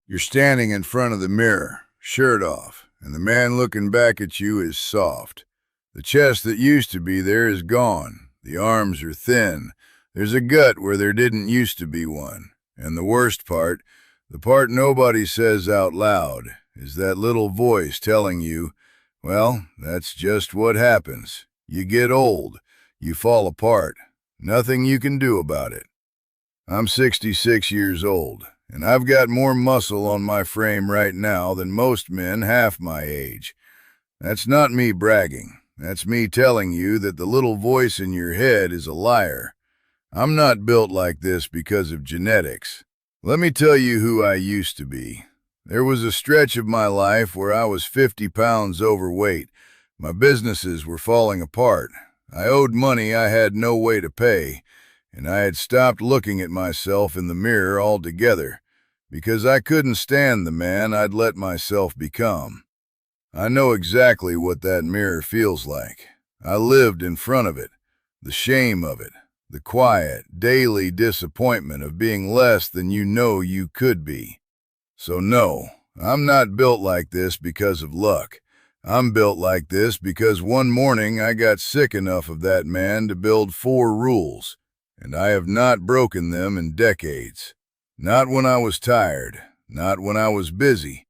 You're standing in front of the mirror, shirt off, and the man looking back at you is soft. The chest that used to be there is gone. The arms are thin. There's a gut where there didn't used to be one. And the worst part, the part nobody says out loud, is that little voice telling you, well, that's just what happens. You get old. You fall apart. Nothing you can do about it. I'm 66 years old, and I've got more muscle on my frame right now than most men half my age. That's not me bragging. That's me telling you that the little voice in your head is a liar. I'm not built like this because of genetics. Let me tell you who I used to be. There was a stretch of my life where I was 50 pounds overweight. My businesses were falling apart. I owed money I had no way to pay, and I had stopped looking at myself in the mirror altogether because I couldn't stand the man I'd let myself become. I know exactly what that mirror feels like. I lived in front of it, the shame of it, the quiet, daily disappointment of being less than you know you could be. So no, I'm not built like this because of luck. I'm built like this because one morning I got sick enough of that man to build 4 rules, and I have not broken them in decades. Not when I was tired, not when I was busy,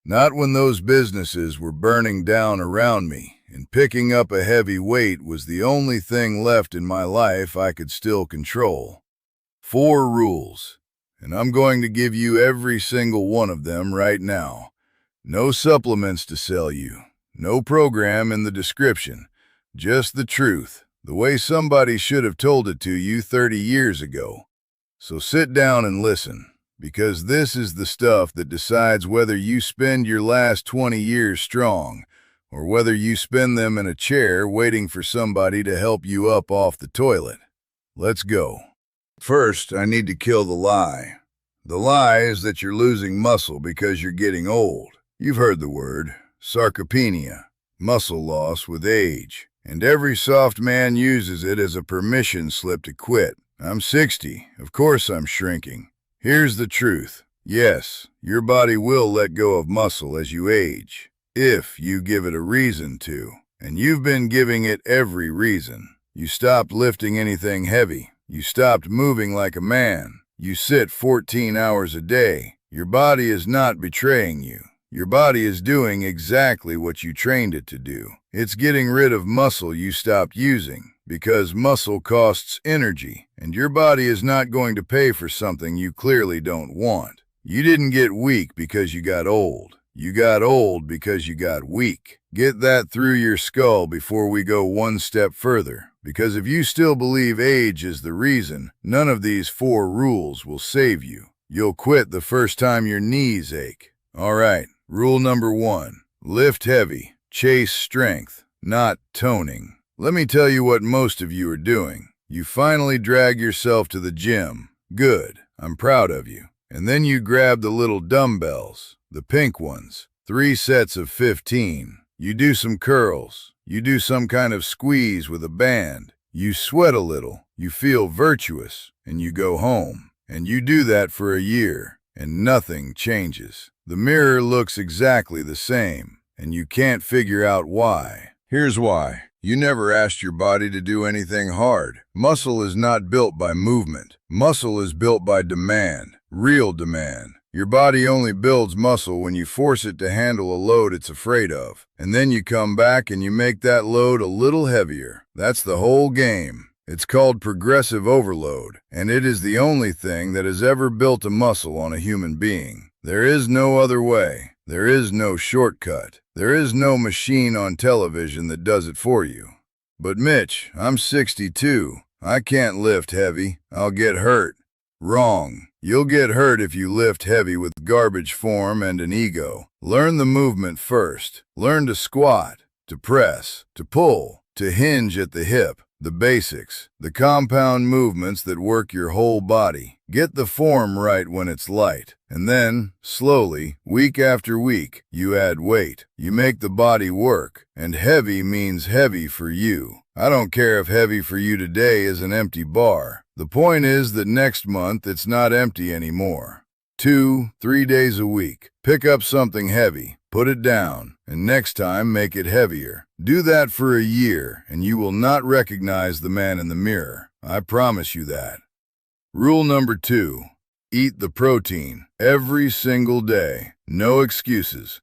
not when those businesses were burning down around me, and picking up a heavy weight was the only thing left in my life I could still control. 4 rules, and I'm going to give you every single one of them right now. No supplements to sell you, no program in the description, just the truth, the way somebody should have told it to you 30 years ago. So sit down and listen, because this is the stuff that decides whether you spend your last 20 years strong, or whether you spend them in a chair waiting for somebody to help you up off the toilet. Let's go. First, I need to kill the lie. The lie is that you're losing muscle because you're getting old. You've heard the word, sarcopenia, muscle loss with age, and every soft man uses it as a permission slip to quit. I'm 60, of course I'm shrinking. Here's the truth. Yes, your body will let go of muscle as you age, if you give it a reason to, and you've been giving it every reason. You stopped lifting anything heavy. You stopped moving like a man. You sit 14 hours a day. Your body is not betraying you. Your body is doing exactly what you trained it to do. It's getting rid of muscle you stopped using, because muscle costs energy, and your body is not going to pay for something you clearly don't want. You didn't get weak because you got old. You got old because you got weak. Get that through your skull before we go one step further, because if you still believe age is the reason, none of these 4 rules will save you. You'll quit the first time your knees ache. All right, rule number 1, lift heavy, chase strength, not toning. Let me tell you what most of you are doing. You finally drag yourself to the gym. Good, I'm proud of you. And then you grab the little dumbbells, the pink ones, 3 sets of 15. You do some curls. You do some kind of squeeze with a band. You sweat a little. You feel virtuous, and you go home. And you do that for a year, and nothing changes. The mirror looks exactly the same, and you can't figure out why. Here's why. You never asked your body to do anything hard. Muscle is not built by movement. Muscle is built by demand, real demand. Your body only builds muscle when you force it to handle a load it's afraid of. And then you come back and you make that load a little heavier. That's the whole game. It's called progressive overload, and it is the only thing that has ever built a muscle on a human being. There is no other way. There is no shortcut. There is no machine on television that does it for you. But Mitch, I'm 62. I can't lift heavy. I'll get hurt. Wrong. You'll get hurt if you lift heavy with garbage form and an ego. Learn the movement first. Learn to squat, to press, to pull, to hinge at the hip. The basics, the compound movements that work your whole body. Get the form right when it's light. And then, slowly, week after week, you add weight. You make the body work. And heavy means heavy for you. I don't care if heavy for you today is an empty bar. The point is that next month it's not empty anymore. 2, 3 days a week. Pick up something heavy, put it down, and next time make it heavier. Do that for a year, and you will not recognize the man in the mirror. I promise you that. Rule number 2. Eat the protein every single day. No excuses.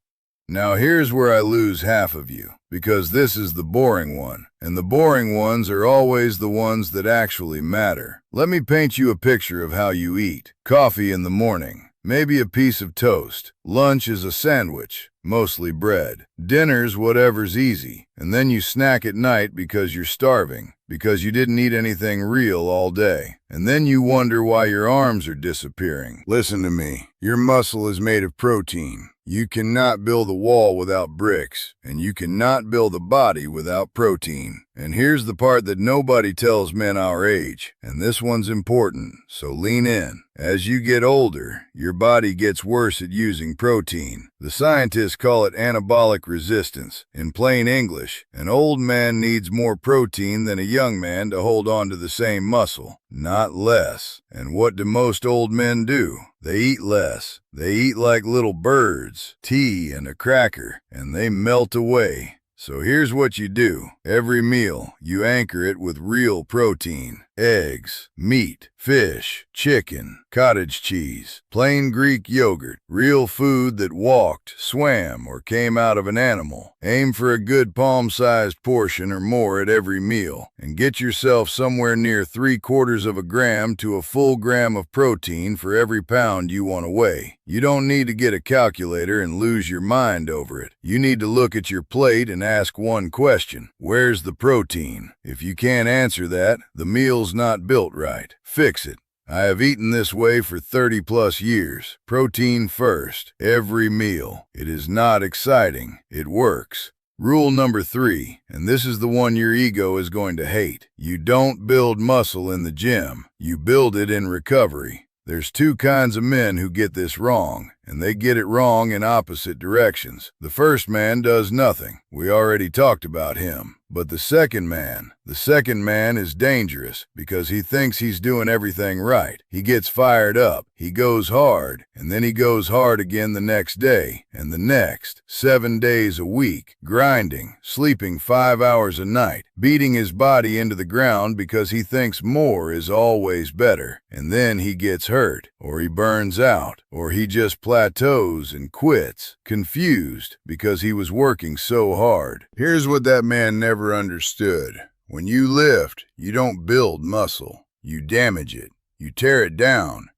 Now here's where I lose half of you, because this is the boring one, and the boring ones are always the ones that actually matter. Let me paint you a picture of how you eat. Coffee in the morning, maybe a piece of toast. Lunch is a sandwich, mostly bread. Dinner's whatever's easy, and then you snack at night because you're starving, because you didn't eat anything real all day. And then you wonder why your arms are disappearing. Listen to me. Your muscle is made of protein. You cannot build a wall without bricks, and you cannot build a body without protein. And here's the part that nobody tells men our age, and this one's important, so lean in. As you get older, your body gets worse at using protein. The scientists call it anabolic resistance. In plain English, an old man needs more protein than a young man to hold on to the same muscle, not less. And what do most old men do? They eat less. They eat like little birds, tea and a cracker, and they melt away. So here's what you do. Every meal, you anchor it with real protein. Eggs, meat, fish, chicken, cottage cheese, plain Greek yogurt, real food that walked, swam, or came out of an animal. Aim for a good palm-sized portion or more at every meal, and get yourself somewhere near 3/4 of a gram to a full gram of protein for every pound you want to weigh. You don't need to get a calculator and lose your mind over it. You need to look at your plate and ask one question: where's the protein? If you can't answer that, the meal's not built right. Fix it. I have eaten this way for 30+ years. Protein first, every meal. It is not exciting. It works. Rule number 3, and this is the one your ego is going to hate. You don't build muscle in the gym. You build it in recovery. There's 2 kinds of men who get this wrong, and they get it wrong in opposite directions. The first man does nothing. We already talked about him. But the second man is dangerous because he thinks he's doing everything right. He gets fired up, he goes hard, and then he goes hard again the next day, and the next, 7 days a week, grinding, sleeping 5 hours a night, beating his body into the ground because he thinks more is always better. And then he gets hurt, or he burns out, or he just plateaus and quits, confused because he was working so hard. Here's what that man never understood. When you lift, you don't build muscle. You damage it. You tear it down.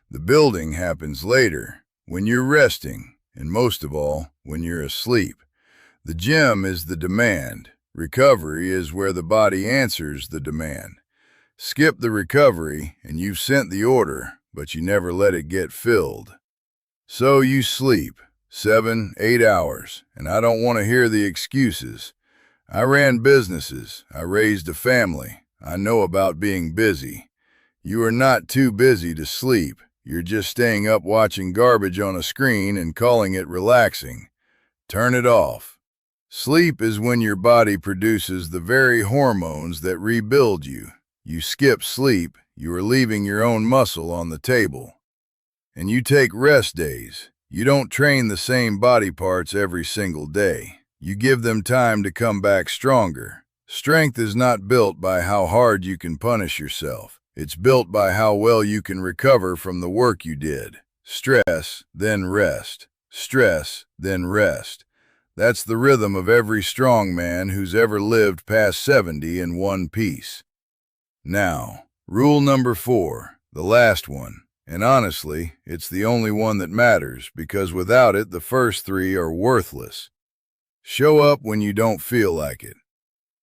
The building happens later, when you're resting, and most of all, when you're asleep. The gym is the demand. Recovery is where the body answers the demand. Skip the recovery, and you've sent the order, but you never let it get filled. So you sleep 7, 8 hours, and I don't want to hear the excuses. I ran businesses. I raised a family. I know about being busy. You are not too busy to sleep. You're just staying up watching garbage on a screen and calling it relaxing. Turn it off. Sleep is when your body produces the very hormones that rebuild you. You skip sleep, you are leaving your own muscle on the table. And you take rest days. You don't train the same body parts every single day. You give them time to come back stronger. Strength is not built by how hard you can punish yourself. It's built by how well you can recover from the work you did. Stress, then rest. Stress, then rest. That's the rhythm of every strong man who's ever lived past 70 in one piece. Now, rule number 4, the last one. And honestly, it's the only one that matters, because without it, the first 3 are worthless. Show up when you don't feel like it.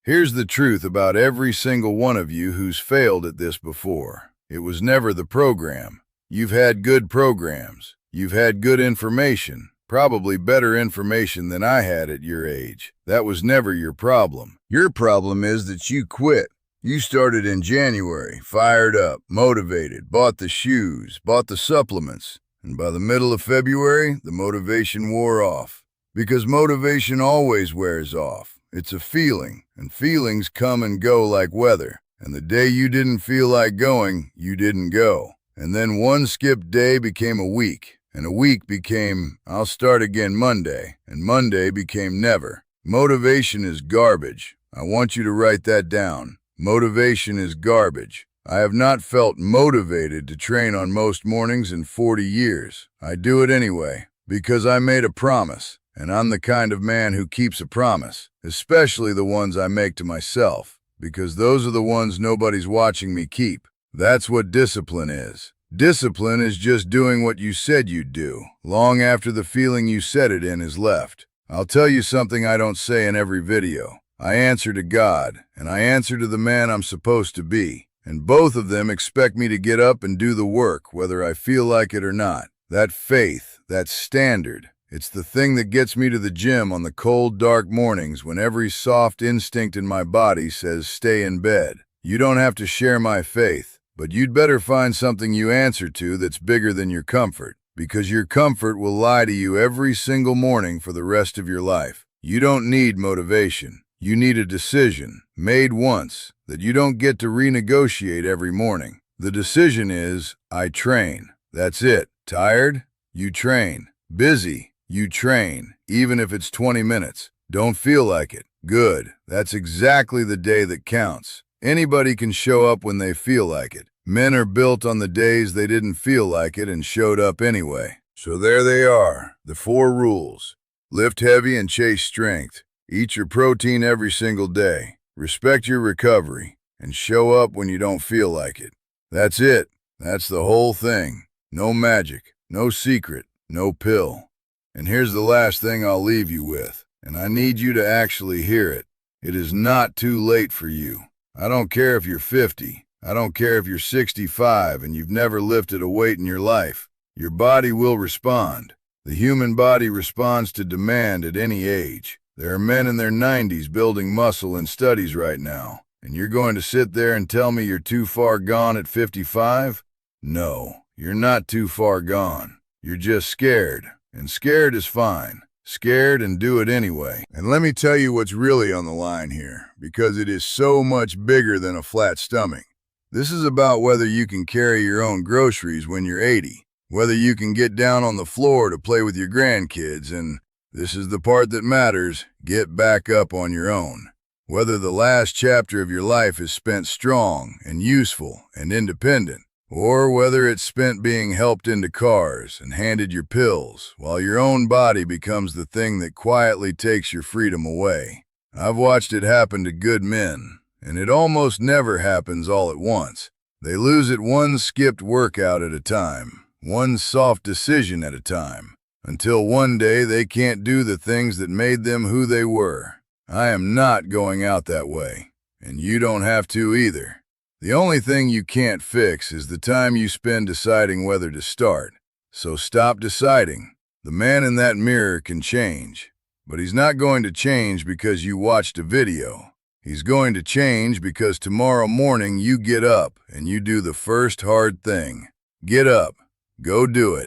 Here's the truth about every single one of you who's failed at this before. It was never the program. You've had good programs. You've had good information, probably better information than I had at your age. That was never your problem. Your problem is that you quit. You started in January, fired up, motivated, bought the shoes, bought the supplements, and by the middle of February, the motivation wore off. Because motivation always wears off. It's a feeling, and feelings come and go like weather. And the day you didn't feel like going, you didn't go. And then one skipped day became a week, and a week became, I'll start again Monday, and Monday became never. Motivation is garbage. I want you to write that down. Motivation is garbage. I have not felt motivated to train on most mornings in 40 years. I do it anyway, because I made a promise, and I'm the kind of man who keeps a promise, especially the ones I make to myself, because those are the ones nobody's watching me keep. That's what discipline is. Discipline is just doing what you said you'd do, long after the feeling you said it in is left. I'll tell you something I don't say in every video. I answer to God, and I answer to the man I'm supposed to be. And both of them expect me to get up and do the work, whether I feel like it or not. That faith, that standard, it's the thing that gets me to the gym on the cold, dark mornings when every soft instinct in my body says stay in bed. You don't have to share my faith, but you'd better find something you answer to that's bigger than your comfort, because your comfort will lie to you every single morning for the rest of your life. You don't need motivation. You need a decision, made once, that you don't get to renegotiate every morning. The decision is, I train. That's it. Tired? You train. Busy? You train, even if it's 20 minutes. Don't feel like it? Good. That's exactly the day that counts. Anybody can show up when they feel like it. Men are built on the days they didn't feel like it and showed up anyway. So there they are, the 4 rules. Lift heavy and chase strength. Eat your protein every single day. Respect your recovery, and show up when you don't feel like it. That's it. That's the whole thing. No magic, no secret, no pill. And here's the last thing I'll leave you with, and I need you to actually hear it. It is not too late for you. I don't care if you're 50. I don't care if you're 65 and you've never lifted a weight in your life. Your body will respond. The human body responds to demand at any age. There are men in their 90s building muscle in studies right now, and you're going to sit there and tell me you're too far gone at 55? No, you're not too far gone. You're just scared, and scared is fine. Scared and do it anyway. And let me tell you what's really on the line here, because it is so much bigger than a flat stomach. This is about whether you can carry your own groceries when you're 80, whether you can get down on the floor to play with your grandkids, and this is the part that matters, get back up on your own. Whether the last chapter of your life is spent strong and useful and independent, or whether it's spent being helped into cars and handed your pills, while your own body becomes the thing that quietly takes your freedom away. I've watched it happen to good men, and it almost never happens all at once. They lose it one skipped workout at a time, one soft decision at a time, until one day they can't do the things that made them who they were. I am not going out that way, and you don't have to either. The only thing you can't fix is the time you spend deciding whether to start. So stop deciding. The man in that mirror can change, but he's not going to change because you watched a video. He's going to change because tomorrow morning you get up and you do the first hard thing. Get up. Go do it.